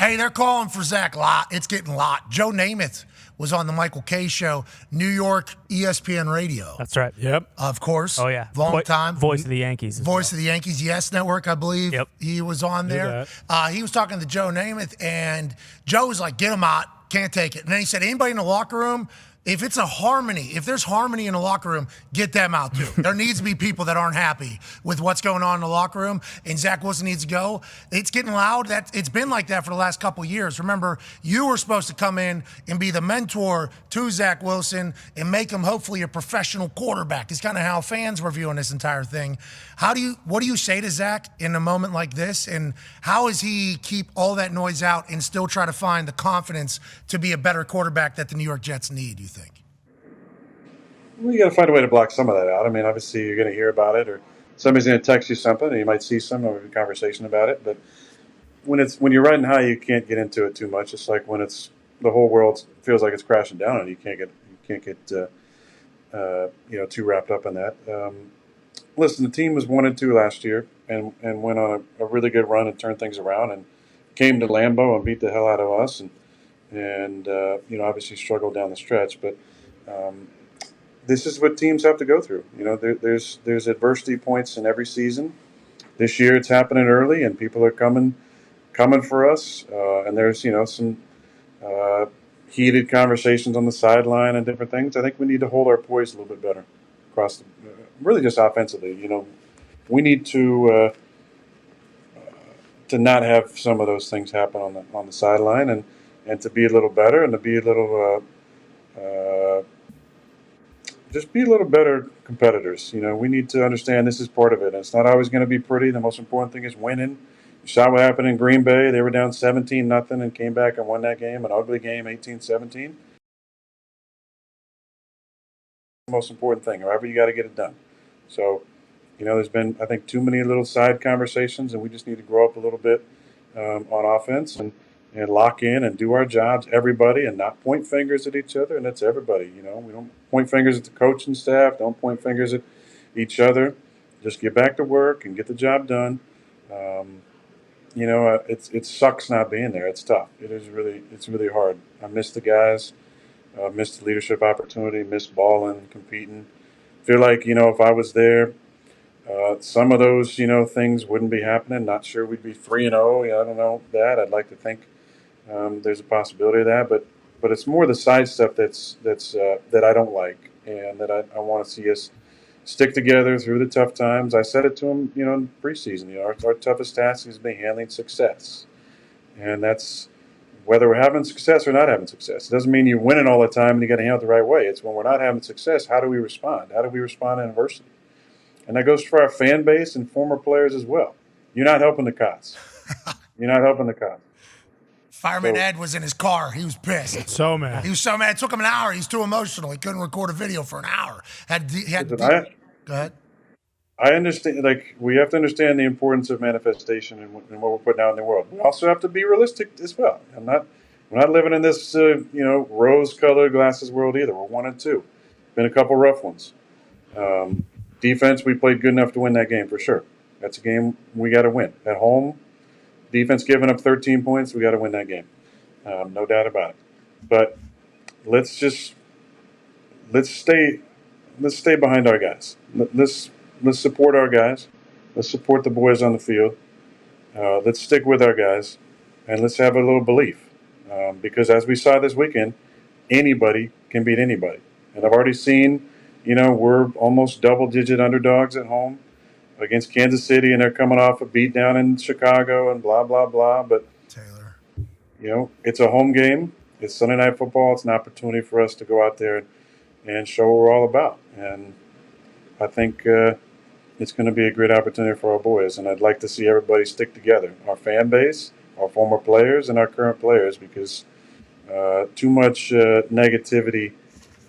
Hey, they're calling for Zach Lott. It's getting Lott. Joe Namath was on the Michael Kay Show, New York ESPN Radio. That's right. Yep. Of course. Oh, yeah. Long time. Voice of the Yankees. Voice of the Yankees, Yes Network, I believe. Yep. He was on there. He was talking to Joe Namath, and Joe was like, get him out. Can't take it. And then he said, anybody in the locker room, if it's a harmony, if there's harmony in the locker room, get them out too. There needs to be people that aren't happy with what's going on in the locker room, and Zach Wilson needs to go. It's getting loud. It's been like that for the last couple of years. Remember, you were supposed to come in and be the mentor to Zach Wilson and make him hopefully a professional quarterback. It's kind of how fans were viewing this entire thing. What do you say to Zach in a moment like this, and how does he keep all that noise out and still try to find the confidence to be a better quarterback that the New York Jets need, you think? Well, you got to find a way to block some of that out. I mean, obviously you're going to hear about it, or somebody's going to text you something, and you might see some or a conversation about it. But when you're riding high, you can't get into it too much. It's like when the whole world feels like it's crashing down, and you can't get too wrapped up in that. Listen, the team was 1-2 last year, and went on a really good run and turned things around, and came to Lambeau and beat the hell out of us, and obviously struggled down the stretch, but. This is what teams have to go through. There's adversity points in every season. This year it's happening early, and people are coming for us. And there's some heated conversations on the sideline and different things. I think we need to hold our poise a little bit better across, really just offensively. We need to not have some of those things happen on the sideline, and to be a little better, and to be a little. Just be a little better competitors. We need to understand this is part of it. And it's not always going to be pretty. The most important thing is winning. You saw what happened in Green Bay. They were down 17-0 and came back and won that game, an ugly game, 18-17. The most important thing, however you got to get it done. So, there's been, I think, too many little side conversations, and we just need to grow up a little bit on offense and lock in and do our jobs, everybody, and not point fingers at each other. And that's everybody. We don't point fingers at the coaching staff. Don't point fingers at each other. Just get back to work and get the job done. It sucks not being there. It's tough. It's really hard. I miss the guys. Miss the leadership opportunity. Miss balling, competing. Feel like if I was there, some of those things wouldn't be happening. Not sure we'd be 3-0. I don't know that. I'd like to think. There's a possibility of that, but it's more the side stuff that I don't like, and that I want to see us stick together through the tough times. I said it to him, in preseason. Our toughest task is be handling success, and that's whether we're having success or not having success. It doesn't mean you're winning all the time and you got to handle it the right way. It's when we're not having success, how do we respond? How do we respond in adversity? And that goes for our fan base and former players as well. You're not helping the cause. You're not helping the cause. Fireman Ed was in his car. He was pissed. So mad. He was so mad. It took him an hour. He's too emotional. He couldn't record a video for an hour. Go ahead. I understand. We have to understand the importance of manifestation and what we're putting out in the world. We also have to be realistic as well. We're not living in this, rose-colored glasses world either. We're 1-2. Been a couple rough ones. Defense, we played good enough to win that game for sure. That's a game we got to win at home. Defense giving up 13 points, we got to win that game, no doubt about it. But let's stay behind our guys. Let's support our guys. Let's support the boys on the field. Let's stick with our guys, and let's have a little belief, because as we saw this weekend, anybody can beat anybody. And I've already seen, we're almost double-digit underdogs at home against Kansas City, and they're coming off a beat down in Chicago and blah, blah, blah. But, Taylor, it's a home game. It's Sunday Night Football. It's an opportunity for us to go out there and show what we're all about. And I think it's going to be a great opportunity for our boys. And I'd like to see everybody stick together, our fan base, our former players, and our current players, because too much negativity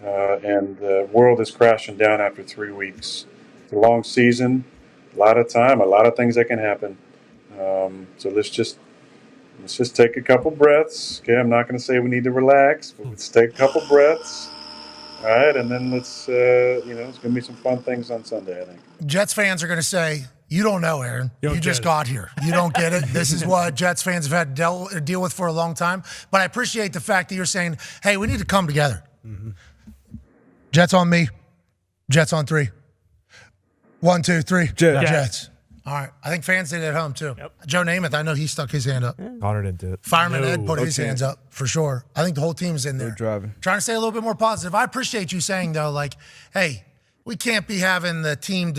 and the world is crashing down after 3 weeks. It's a long season. A lot of time, a lot of things that can happen. So let's just take a couple breaths. Okay, I'm not going to say we need to relax, but let's take a couple breaths. All right, and then let's, it's going to be some fun things on Sunday, I think. Jets fans are going to say, You don't know, Aaron. You just got here. You don't get it. This is what Jets fans have had to deal with for a long time. But I appreciate the fact that you're saying, hey, we need to come together. Mm-hmm. Jets on me. Jets on 3. 1, 2, 3. Jets. All right. I think fans did it at home, too. Yep. Joe Namath, I know he stuck his hand up. Connor didn't do it. Fireman Ed put his hands up, for sure. I think the whole team's in there. They're driving. Trying to stay a little bit more positive. I appreciate you saying, though, like, hey, we can't be having the team